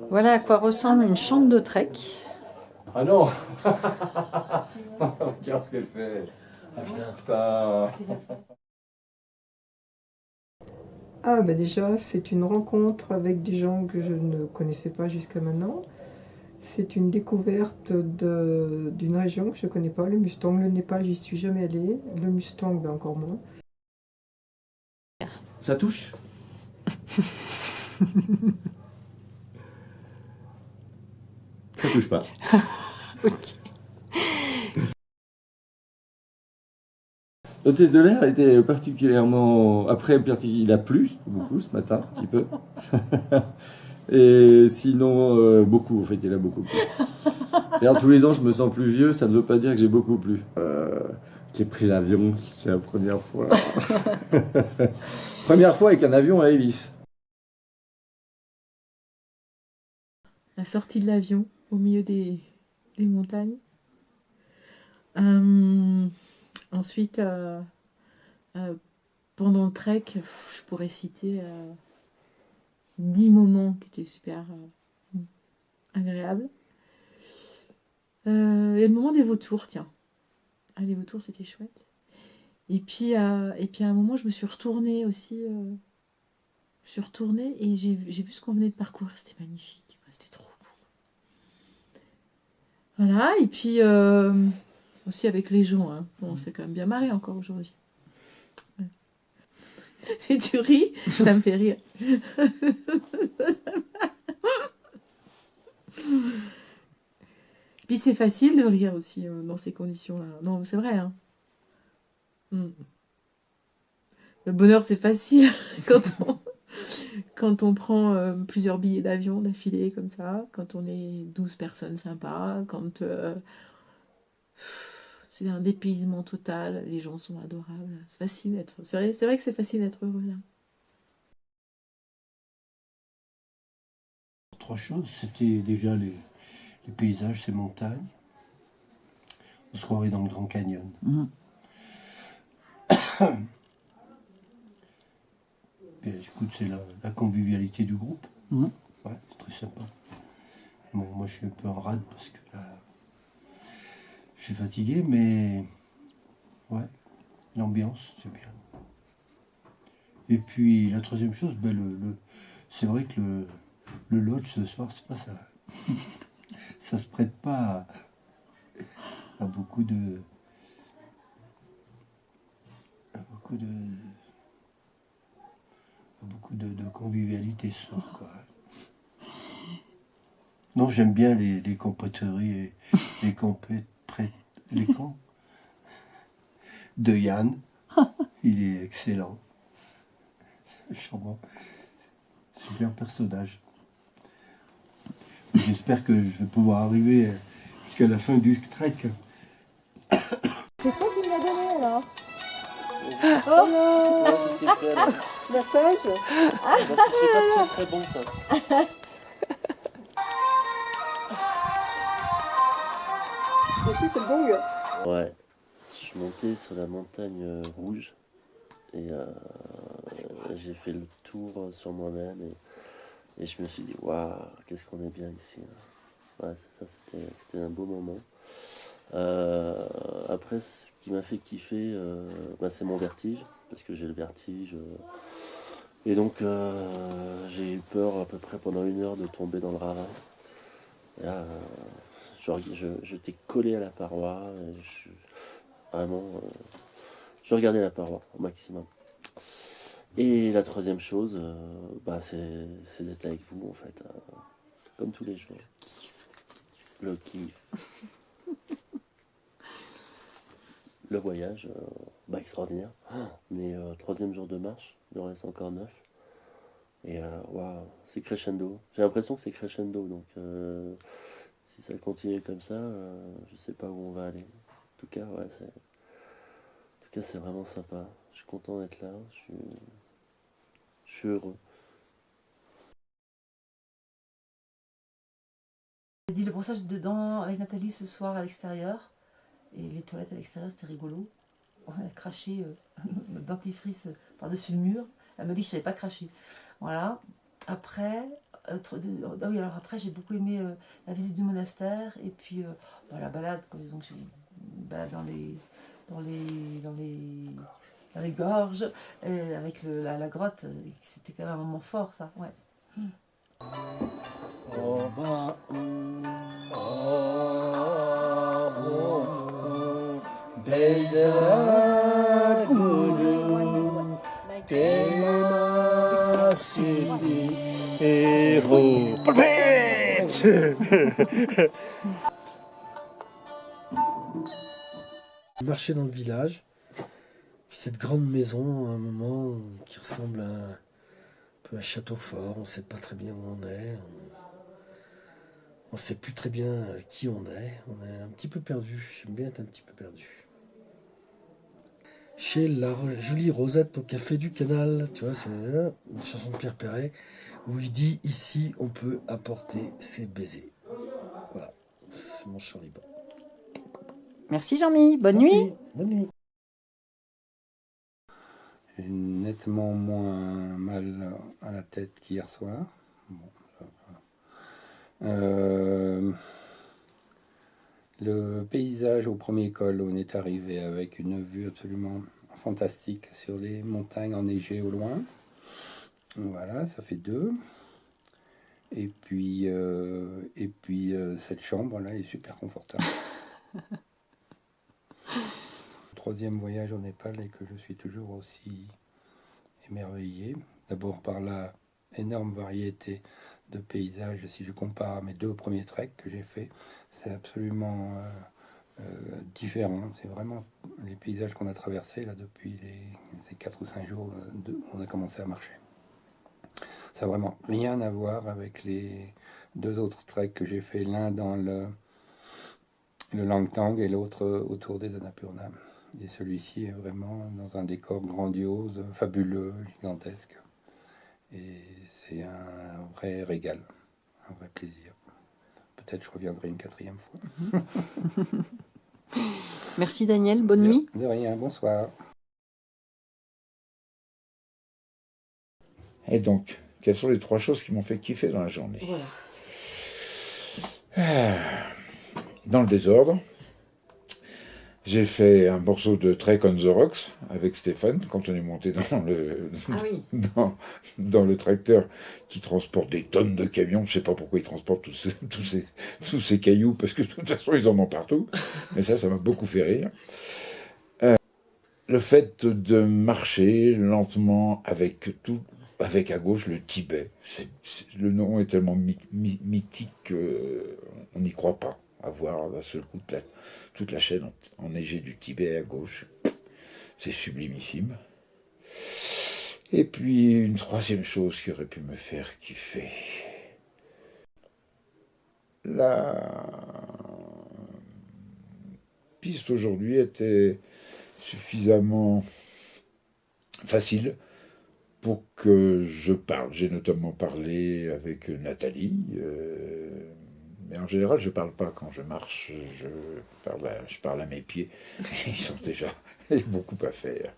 Voilà à quoi ressemble une chambre de trek. Ah non. Regarde ce qu'elle fait. Ah putain. Ah bah déjà, c'est une rencontre avec des gens que je ne connaissais pas jusqu'à maintenant. C'est une découverte d'une région que je ne connais pas, le Mustang. Le Népal, j'y suis jamais allée. Le Mustang, ben encore moins. Ça touche. Ça touche pas. Ok. L'hôtesse de l'air était particulièrement... Après, il a plu beaucoup ce matin, un petit peu. Et sinon, beaucoup, en fait, il a beaucoup plu. D'ailleurs, tous les ans, je me sens plus vieux, ça ne veut pas dire que j'ai beaucoup plu. J'ai pris l'avion, c'est la première fois. Première fois avec un avion à hélice. La sortie de l'avion au milieu des montagnes. Ensuite, pendant le trek, je pourrais citer 10 moments qui étaient super agréables. Et le moment des vautours, tiens. Ah, les vautours, c'était chouette. Et puis à un moment, je me suis retournée aussi. Je suis retournée et j'ai vu ce qu'on venait de parcourir. C'était magnifique. C'était trop beau. Voilà, et puis aussi avec les gens. Hein. Bon, on s'est quand même bien marré encore aujourd'hui. Ouais. Si tu ris, ça me fait rire. Puis c'est facile de rire aussi dans ces conditions-là. Non, c'est vrai. Hein. Le bonheur, c'est facile quand on prend plusieurs billets d'avion d'affilée comme ça, quand on est 12 personnes sympas, quand c'est un dépaysement total, les gens sont adorables. C'est facile d'être. C'est vrai que c'est facile d'être heureux là. Trois choses, c'était déjà les paysages, ces montagnes. On se croirait dans le Grand Canyon. Puis, écoute, c'est la convivialité du groupe. Ouais, c'est très sympa. Bon, moi, je suis un peu en rade parce que là, je suis fatigué, mais ouais, l'ambiance, c'est bien. Et puis, la troisième chose, c'est vrai que le lodge ce soir, c'est pas ça. Ça se prête pas à beaucoup de convivialité ce soir, quoi. Non, j'aime bien les compéteries et les camps de Yann. Il est excellent. C'est charmant. Super personnage. J'espère que je vais pouvoir arriver jusqu'à la fin du trek. C'est toi qui me l'as donné alors? La pêche? Je sais pas si c'est très bon ça. Aussi, c'est le gong. Ouais, je suis monté sur la montagne rouge et j'ai fait le tour sur moi-même et je me suis dit waouh, qu'est-ce qu'on est bien ici. Ouais, ça c'était un beau moment. Après, ce qui m'a fait kiffer, c'est mon vertige, parce que j'ai le vertige. Et donc, j'ai eu peur à peu près pendant 1 heure de tomber dans le ravin. Et là, j'étais collé à la paroi. Et vraiment, je regardais la paroi au maximum. Et la troisième chose, c'est d'être avec vous, en fait, comme tous les jours. Le kiff. Le voyage, extraordinaire. Mais troisième jour de marche, il en reste encore 9. Et waouh, c'est crescendo. J'ai l'impression que c'est crescendo, donc si ça continue comme ça, je sais pas où on va aller. En tout cas, ouais, c'est vraiment sympa. Je suis content d'être là, je suis heureux. J'ai dit le brossage dedans avec Nathalie ce soir à l'extérieur. Et les toilettes à l'extérieur, c'était rigolo. On a craché notre dentifrice par-dessus le mur. Elle m'a dit que je savais pas cracher. Voilà. Après, Ah oui, alors après, j'ai beaucoup aimé la visite du monastère et puis la balade. Donc, j'ai une balade dans les gorges, avec la grotte. C'était quand même un moment fort, ça. Ouais. Marcher dans le village, cette grande maison, à un moment qui ressemble à un peu à un château fort, on ne sait pas très bien où on est, on ne sait plus très bien qui on est un petit peu perdu, j'aime bien être un petit peu perdu. Chez la jolie Rosette au Café du Canal, tu vois, c'est une chanson de Pierre Perret, où il dit « Ici, on peut apporter ses baisers ». Voilà, c'est mon chant libre. Merci Jean-Mi, bonne nuit. Bonne nuit. J'ai nettement moins mal à la tête qu'hier soir. Bon, ça va. Le paysage au premier col, on est arrivé avec une vue absolument fantastique sur les montagnes enneigées au loin. Voilà, ça fait 2. Et puis cette chambre là est super confortable. Troisième voyage au Népal et que je suis toujours aussi émerveillé. D'abord par la énorme variété de paysages. Si je compare à mes 2 premiers treks que j'ai faits, c'est absolument différent. C'est vraiment les paysages qu'on a traversés là depuis ces 4 ou 5 jours où on a commencé à marcher. Ça n'a vraiment rien à voir avec les 2 autres treks que j'ai faits, l'un dans le Langtang et l'autre autour des Annapurna. Et celui-ci est vraiment dans un décor grandiose, fabuleux, gigantesque. Et c'est un vrai régal, un vrai plaisir. Peut-être je reviendrai une 4e fois. Merci Daniel, bonne nuit. De rien, bonsoir. Et donc, quelles sont les 3 choses qui m'ont fait kiffer dans la journée? Voilà. Dans le désordre, j'ai fait un morceau de Trek on the Rocks avec Stéphane quand on est monté dans le tracteur qui transporte des tonnes de camions. Je ne sais pas pourquoi ils transportent tous ces cailloux, parce que de toute façon ils en ont partout. Mais ça m'a beaucoup fait rire. Le fait de marcher lentement avec à gauche le Tibet. Le nom est tellement mythique qu'on n'y croit pas. À voir d'un seul coup toute la chaîne enneigée du Tibet à gauche. C'est sublimissime. Et puis une 3e chose qui aurait pu me faire kiffer. La piste aujourd'hui était suffisamment facile pour que je parle. J'ai notamment parlé avec Nathalie. Mais en général, je ne parle pas quand je marche, je parle à mes pieds. Ils sont déjà beaucoup à faire.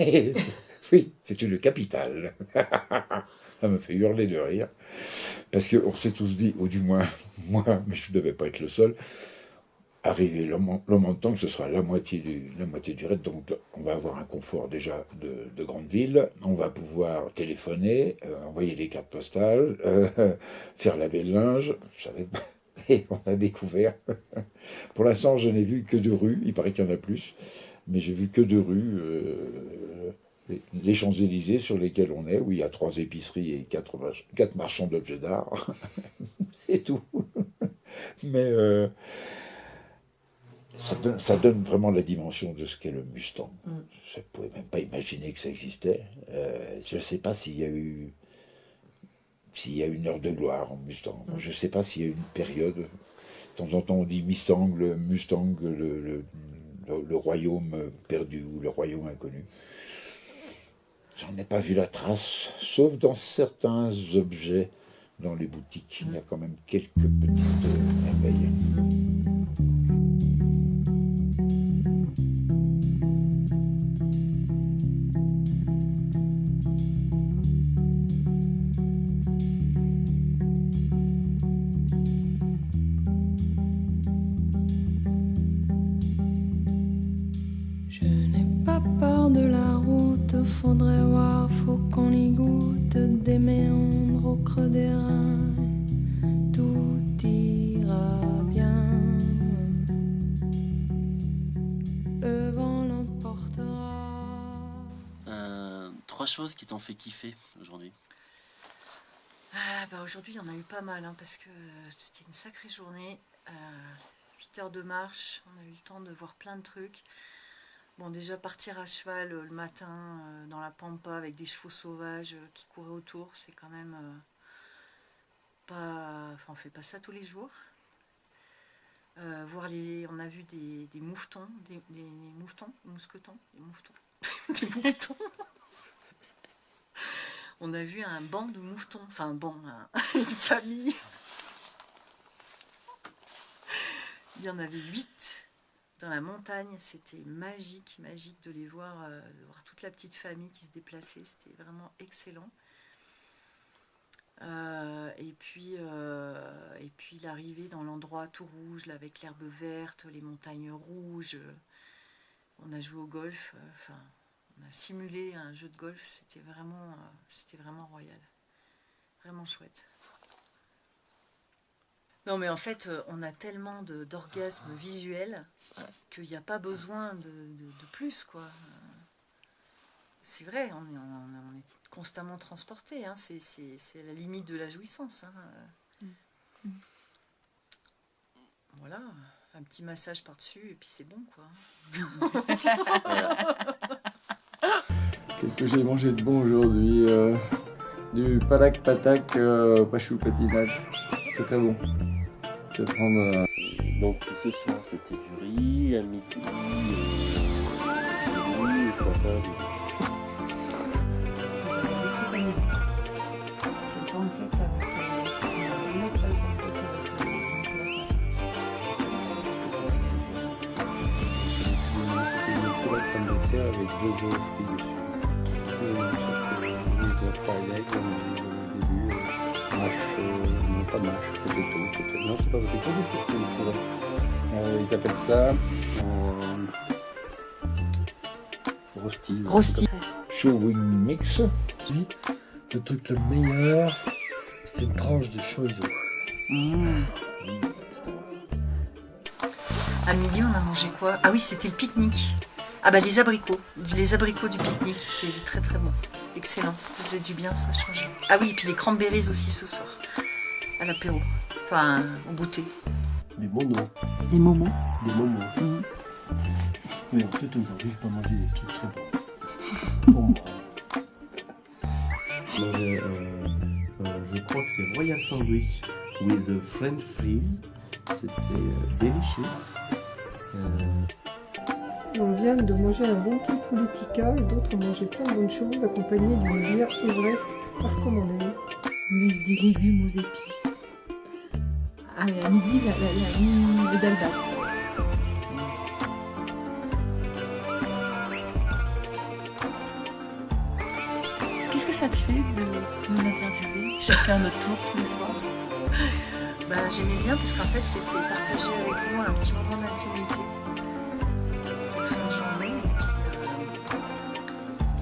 Et, oui, c'est une capitale. Ça me fait hurler de rire. Parce qu'on s'est tous dit, ou du moins moi, mais je ne devais pas être le seul, arrivé le moment de temps que ce sera la moitié du raid, donc on va avoir un confort déjà de grande ville, on va pouvoir téléphoner, envoyer des cartes postales, faire laver le linge, et on a découvert. Pour l'instant, je n'ai vu que 2 rues, il paraît qu'il y en a plus, mais j'ai vu que 2 rues, les Champs-Élysées sur lesquelles on est, où il y a 3 épiceries et 4 marchands d'objets d'art, c'est tout. Mais ça donne vraiment la dimension de ce qu'est le Mustang. Je ne pouvais même pas imaginer que ça existait. Je ne sais pas s'il y a eu une heure de gloire en Mustang. Je ne sais pas s'il y a eu une période. De temps en temps, on dit Mustang, le royaume perdu ou le royaume inconnu. J'en ai pas vu la trace, sauf dans certains objets dans les boutiques. Il y a quand même quelques petites merveilles. faudrait voir, faut qu'on y goûte des méandres au creux des reins. Tout ira bien. Le vent l'emportera. 3 choses qui t'ont fait kiffer aujourd'hui. Aujourd'hui, il y en a eu pas mal, parce que c'était une sacrée journée. 8 heures de marche, on a eu le temps de voir plein de trucs. Bon, déjà partir à cheval le matin dans la pampa avec des chevaux sauvages qui couraient autour, c'est quand même pas... Enfin, on fait pas ça tous les jours. On a vu des moufetons, des moufetons, mousquetons, des moufetons, des moufetons. On a vu un banc de moufetons, enfin un banc, une famille. Il y en avait 8 dans la montagne, c'était magique, magique de les voir, de voir toute la petite famille qui se déplaçait, c'était vraiment excellent. Et puis l'arrivée dans l'endroit tout rouge, là, avec l'herbe verte, les montagnes rouges. On a joué au golf, on a simulé un jeu de golf, c'était vraiment royal, vraiment chouette. Non mais en fait, on a tellement d'orgasmes visuels qu'il n'y a pas besoin de plus, quoi. C'est vrai, on est constamment transporté, c'est la limite de la jouissance. Voilà, un petit massage par-dessus et puis c'est bon, quoi. Qu'est-ce que j'ai mangé de bon aujourd'hui? Du palak patak pachou patinat. C'est très bon. C'est prendre. Donc ce soir c'était du riz, à midi du riz, et ce matin du riz. Avec 2 œufs frits dessus. Les œufs Friday, comme au début, mâche, non pas mâche, potato, peut-être. Non, c'est pas potato, mais c'est une poudre. Ils appellent ça rosti. Rosti. Chewing mix. Oui, le truc le meilleur, c'était une tranche de chorizo. C'était bon. À midi, on a mangé quoi? Ah oui, c'était le pique-nique. Ah bah les abricots du pique-nique, c'était très très bon. Excellent, ça faisait du bien, ça changeait. Ah oui, et puis les cranberries aussi ce soir, à l'apéro, enfin au goûter. Des momos. Des momos. Des momos. Mmh. Oui, en fait, aujourd'hui, je peux manger des trucs très bons. Pour moi. Je crois que c'est Royal Sandwich with a French fries. C'était delicious. On vient de manger un bon petit poulet tikka et d'autres ont mangé plein de bonnes choses accompagnées d'une bière Everest à recommander. Des légumes aux épices. Ah, et à midi, le dalbat. Qu'est-ce que ça te fait de nous interviewer, chacun notre tour, tous les soirs? J'aimais bien parce qu'en fait c'était partager avec vous un petit moment d'intimité.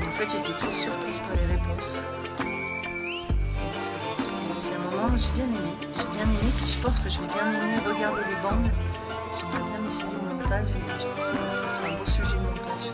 Et en fait j'étais toujours surprise par les réponses. C'est un moment que j'ai bien aimé, puis je pense que je vais bien aimer regarder les bandes. J'aimerais bien m'essayer au montage et je pense que ça sera un beau sujet de montage.